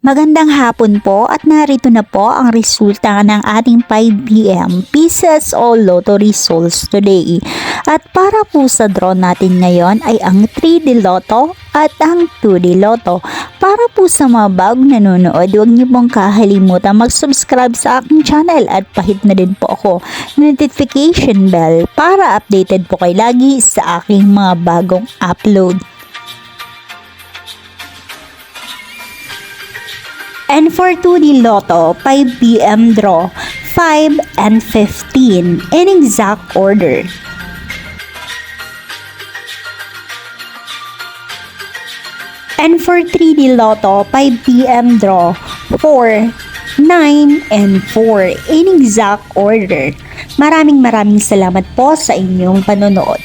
Magandang hapon po at narito na po ang resulta ng ating 5pm Pieces o Lotto results today. At para po sa draw natin ngayon ay ang 3D Lotto at ang 2D Lotto. Para po sa mga bagong nanonood, huwag niyo pong kakalimutan mag-subscribe sa aking channel at pahit na din po ako notification bell para updated po kayo lagi sa aking mga bagong upload. And for 2D Lotto, 5pm draw, 5 and 15 in exact order. And for 3D Lotto, 5pm draw, 4, 9, and 4 in exact order. Maraming salamat po sa inyong panonood.